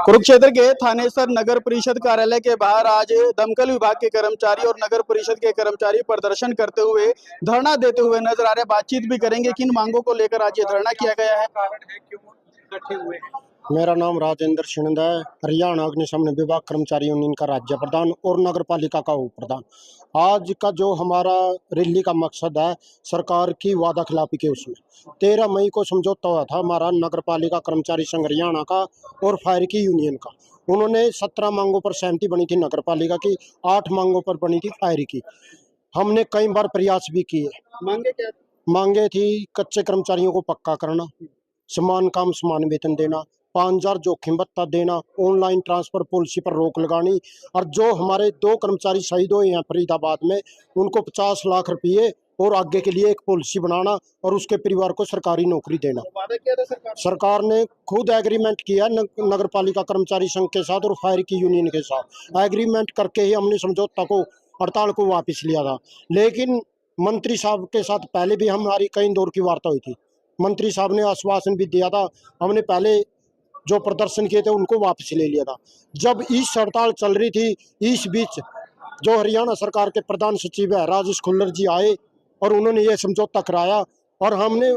कुरुक्षेत्र के थानेसर नगर परिषद कार्यालय के बाहर आज दमकल विभाग के कर्मचारी और नगर परिषद के कर्मचारी प्रदर्शन करते हुए धरना देते हुए नजर आ रहे। बातचीत भी करेंगे किन मांगों को लेकर आज ये धरना किया गया है, कारण है क्यों इकट्ठे हुए हैं। मेरा नाम राजेंद्र सिंह है, हरियाणा अग्निशमन विभाग कर्मचारी यूनियन का राज्य प्रधान और नगर पालिका का उप प्रधान। आज का जो हमारा रैली का मकसद है, सरकार की वादा खिलाफी के उसमें 13 मई को समझौता हुआ था हमारा नगर पालिका कर्मचारी संघ हरियाणा का और फायर की यूनियन का। उन्होंने 17 मांगों पर सहमति बनी थी नगर पालिका की, 8 मांगों पर बनी थी फायर की। हमने कई बार प्रयास भी किए। मांगे क्या मांगे थी? कच्चे कर्मचारियों को पक्का करना, समान काम समान वेतन देना, 5000 जोखिम भत्ता देना, ऑनलाइन ट्रांसफर पॉलिसी पर रोक लगानी, और जो हमारे 2 कर्मचारी शहीद हुए हैं फरीदाबाद में, उनको 50 लाख रुपये और आगे के लिए एक पॉलिसी बनाना और उसके परिवार को सरकारी नौकरी देना। वादा किया था सरकार ने खुद एग्रीमेंट किया नगर पालिका कर्मचारी संघ के साथ और फायर की यूनियन के साथ। एग्रीमेंट करके ही हमने समझौता को, हड़ताल को वापस लिया था। लेकिन मंत्री साहब के साथ पहले भी हमारी कई दौर की वार्ता हुई थी। मंत्री साहब ने आश्वासन भी दिया था, हमने पहले जो प्रदर्शन किए थे उनको वापस ले लिया था। जब इस हड़ताल चल रही थी, इस बीच जो हरियाणा सरकार के प्रधान सचिव है राजेश खुल्लर जी आए और उन्होंने ये समझौता कराया, और हमने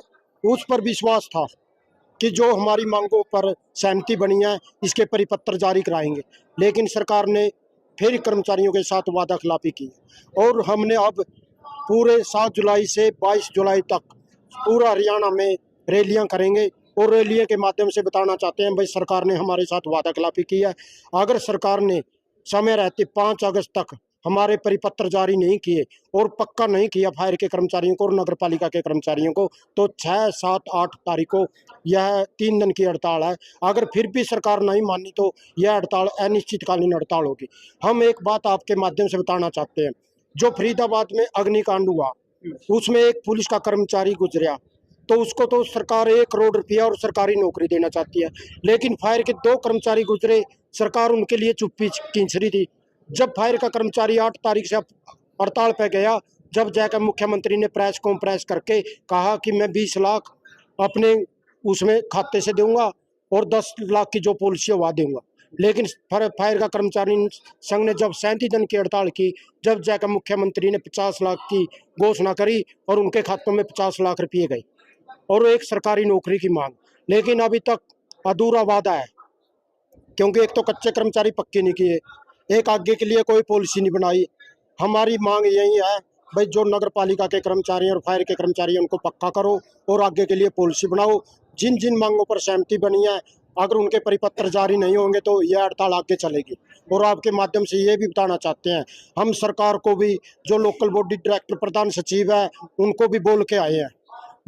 उस पर विश्वास था कि जो हमारी मांगों पर सहमति बनी है इसके परिपत्र जारी कराएंगे। लेकिन सरकार ने फिर कर्मचारियों के साथ वादा खिलाफी की और हमने अब पूरे 7 जुलाई से 22 जुलाई तक पूरा हरियाणा में रैलियां करेंगे और रैलियों के माध्यम से बताना चाहते हैं भाई सरकार ने हमारे साथ वादा खिलाफी की है। अगर सरकार ने समय रहते 5 अगस्त तक हमारे परिपत्र जारी नहीं किए और पक्का नहीं किया फायर के कर्मचारियों को और नगर पालिका के कर्मचारियों को, तो 6, 7, 8 तारीख को यह 3 दिन की हड़ताल है। अगर फिर भी सरकार नहीं मानी तो यह हड़ताल अनिश्चितकालीन हड़ताल होगी। हम एक बात आपके माध्यम से बताना चाहते हैं, जो फरीदाबाद में अग्निकांड हुआ उसमें एक पुलिस का कर्मचारी गुजरा, तो उसको तो सरकार 1 करोड़ रुपया और सरकारी नौकरी देना चाहती है। लेकिन फायर के 2 कर्मचारी गुजरे, सरकार उनके लिए चुप्पी खींच रही थी। जब फायर का कर्मचारी 8 तारीख से हड़ताल पे गया, जब जाकर मुख्यमंत्री ने प्रेस कॉन्फ्रेंस करके कहा कि मैं 20 लाख अपने उसमें खाते से दूंगा और 10 लाख की जो पॉलिसी हुआ दूंगा। लेकिन फायर का कर्मचारी संघ ने जब 37 दिन की हड़ताल की, जब जाकर मुख्यमंत्री ने 50 लाख की घोषणा करी और उनके खातों में 50 लाख रुपये गए और एक सरकारी नौकरी की मांग। लेकिन अभी तक अधूरा वादा है, क्योंकि एक तो कच्चे कर्मचारी पक्के नहीं किए, एक आगे के लिए कोई पॉलिसी नहीं बनाई। हमारी मांग यही है भाई, जो नगर पालिका के कर्मचारी और फायर के कर्मचारी उनको पक्का करो और आगे के लिए पॉलिसी बनाओ। जिन जिन मांगों पर सहमति बनी है, अगर उनके परिपत्र जारी नहीं होंगे तो यह हड़ताल आगे चलेगी। और आपके माध्यम से ये भी बताना चाहते हैं, हम सरकार को भी, जो लोकल बॉडी डायरेक्टर प्रधान सचिव है, उनको भी बोल के आए हैं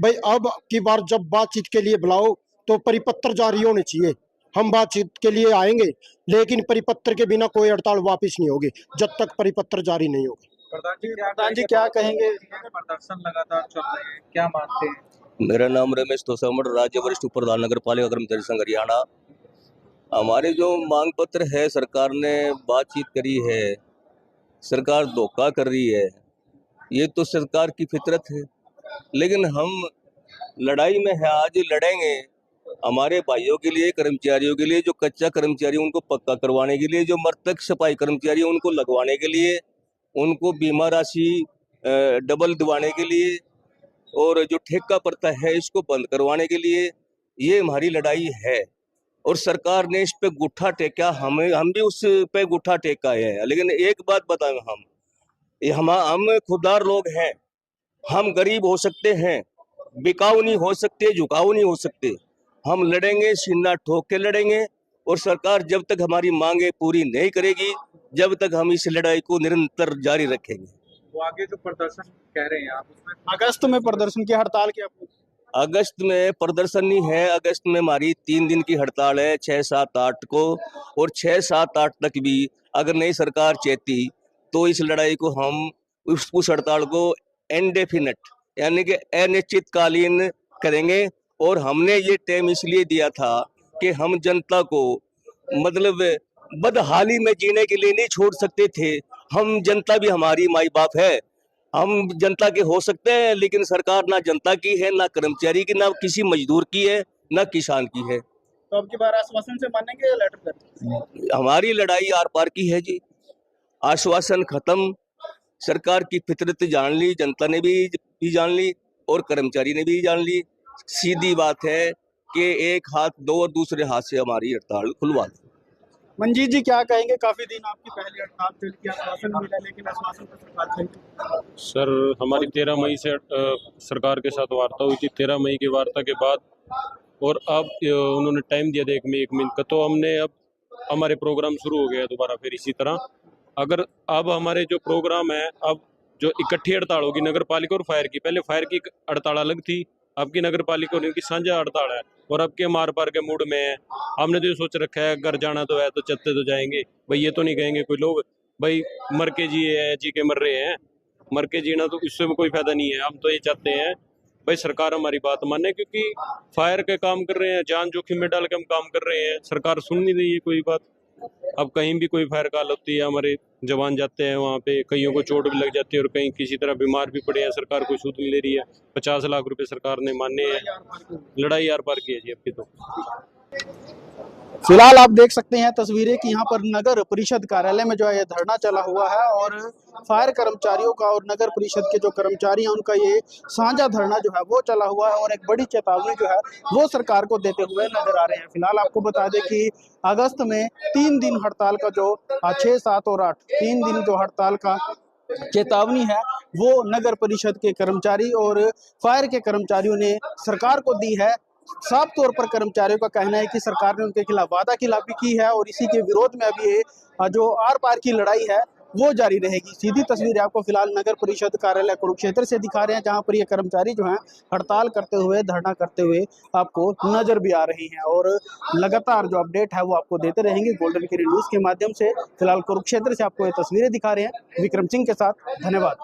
भाई अब की बार जब बातचीत के लिए बुलाओ तो परिपत्र जारी होने चाहिए। हम बातचीत के लिए आएंगे, लेकिन परिपत्र के बिना कोई हड़ताल वापस नहीं होगी जब तक परिपत्र जारी नहीं होगी। प्रधान जी क्या कहेंगे? प्रदर्शन लगातार चल रहे हैं, क्या मानते हैं? मेरा नाम रमेश तोसामठ, राज्य वरिष्ठ प्रधान नगर पालिका कर्मचारी संघ हरियाणा। हमारे जो मांग पत्र है, सरकार ने बातचीत करी है, सरकार धोखा कर रही है, ये तो सरकार की फितरत है। लेकिन हम लड़ाई में है, आज लड़ेंगे हमारे भाइयों के लिए, कर्मचारियों के लिए। जो कच्चा कर्मचारी उनको पक्का करवाने के लिए, जो मृतक सफाई कर्मचारी उनको लगवाने के लिए, उनको बीमा राशि डबल दिवाने के लिए, और जो ठेका पड़ता है इसको बंद करवाने के लिए, ये हमारी लड़ाई है। और सरकार ने इस पे गुट्ठा टेका, हम भी उस पे गुट्ठा टेका है। लेकिन एक बात बताएं, हम खुददार लोग हैं, हम गरीब हो सकते हैं, बिकाऊ नहीं हो सकते, झुकाऊ नहीं हो सकते। हम लड़ेंगे, सीना ठोक के लड़ेंगे, और सरकार जब तक हमारी मांगे पूरी नहीं करेगी, जब तक हम इस लड़ाई को निरंतर जारी रखेंगे। वो आगे जो प्रदर्शन कह रहे हैं आप, उसमें अगस्त में प्रदर्शन की हड़ताल की अगस्त में प्रदर्शन नहीं है, अगस्त में हमारी 3 दिन की हड़ताल है, 6, 7, 8 को। और 6, 7, 8 तक भी अगर नई सरकार चाहती तो इस लड़ाई को हम उस हड़ताल को इंडेफिनिट यानी कि अनिश्चितकालीन करेंगे। और हमने ये टाइम इसलिए दिया था कि हम जनता को मतलब बदहाली में जीने के लिए नहीं छोड़ सकते थे। हम जनता भी हमारी माई बाप है, हम जनता के हो सकते हैं, लेकिन सरकार ना जनता की है, ना कर्मचारी की, ना किसी मजदूर की है, ना किसान की है। तो अब की बार आश्वासन से मानेंगे या लेटर करेंगे? हमारी लड़ाई आर पार की है जी। आश्वासन खत्म, सरकार की फितरत जान ली, जनता ने भी जान ली और कर्मचारी ने भी जान ली। सीधी बात है कि एक हाथ दो और दूसरे हाथ से हमारी हड़ताल खुलवा दो। मंजीत जी क्या कहेंगे, काफी दिन आपकी पहली हड़ताल चल की, आश्वासन मिला लेकिन आश्वासन पर सरकार खड़ी। सर हमारी 13 मई से सरकार के साथ वार्ता हुई थी। 13 मई की वार्ता के बाद और अब उन्होंने टाइम दिया था 1 महीने का, तो हमने अब हमारे प्रोग्राम शुरू हो गया दोबारा फिर इसी तरह। अगर अब हमारे जो प्रोग्राम है, अब जो इकट्ठी हड़ताल होगी नगर पालिका और फायर की, पहले फायर की हड़ताल अलग थी, अब की नगर पालिका और इनकी साझा हड़ताल है। और अब के मार पार के मूड में है। हमने तो ये सोच रखा है घर जाना तो है तो चलते तो जाएंगे भाई, ये तो नहीं कहेंगे कोई लोग भाई मर के जिए हैं, जी के मर रहे हैं। मर के जीना तो इससे भी कोई फायदा नहीं है। हम तो ये चाहते हैं भाई सरकार हमारी बात माने, क्योंकि फायर के काम कर रहे हैं, जान जोखिम में डाल के हम काम कर रहे हैं, सरकार सुन नहीं रही है कोई बात। अब कहीं भी कोई फायर कॉल होती है, हमारे जवान जाते हैं वहाँ पे, कईयों को चोट भी लग जाती है और कहीं किसी तरह बीमार भी पड़े हैं, सरकार कोई सूद नहीं ले रही है। 50 लाख रुपए सरकार ने माने हैं। लड़ाई आर पार की है जी अब की तो। फिलहाल आप देख सकते हैं तस्वीरें कि यहाँ पर नगर परिषद कार्यालय में जो है ये धरना चला हुआ है और फायर कर्मचारियों का और नगर परिषद के जो कर्मचारी हैं उनका ये साझा धरना जो है वो चला हुआ है और एक बड़ी चेतावनी जो है वो सरकार को देते हुए नजर आ रहे हैं। फिलहाल आपको बता दें कि अगस्त में 3 दिन हड़ताल का जो 6, 7 और 8 3 दिन जो हड़ताल का चेतावनी है वो नगर परिषद के कर्मचारी और फायर के कर्मचारियों ने सरकार को दी है। साफ तौर पर कर्मचारियों का कहना है कि सरकार ने उनके खिलाफ वादा खिलाफी की है और इसी के विरोध में अभी ये जो आर पार की लड़ाई है वो जारी रहेगी। सीधी तस्वीर आपको फिलहाल नगर परिषद कार्यालय कुरुक्षेत्र से दिखा रहे हैं, जहां पर ये कर्मचारी जो हैं हड़ताल करते हुए, धरना करते हुए आपको नजर भी आ रही हैं और लगातार जो अपडेट है वो आपको देते रहेंगे गोल्डन किरण न्यूज के माध्यम से। फिलहाल कुरुक्षेत्र से आपको ये तस्वीरें दिखा रहे हैं, विक्रम सिंह के साथ, धन्यवाद।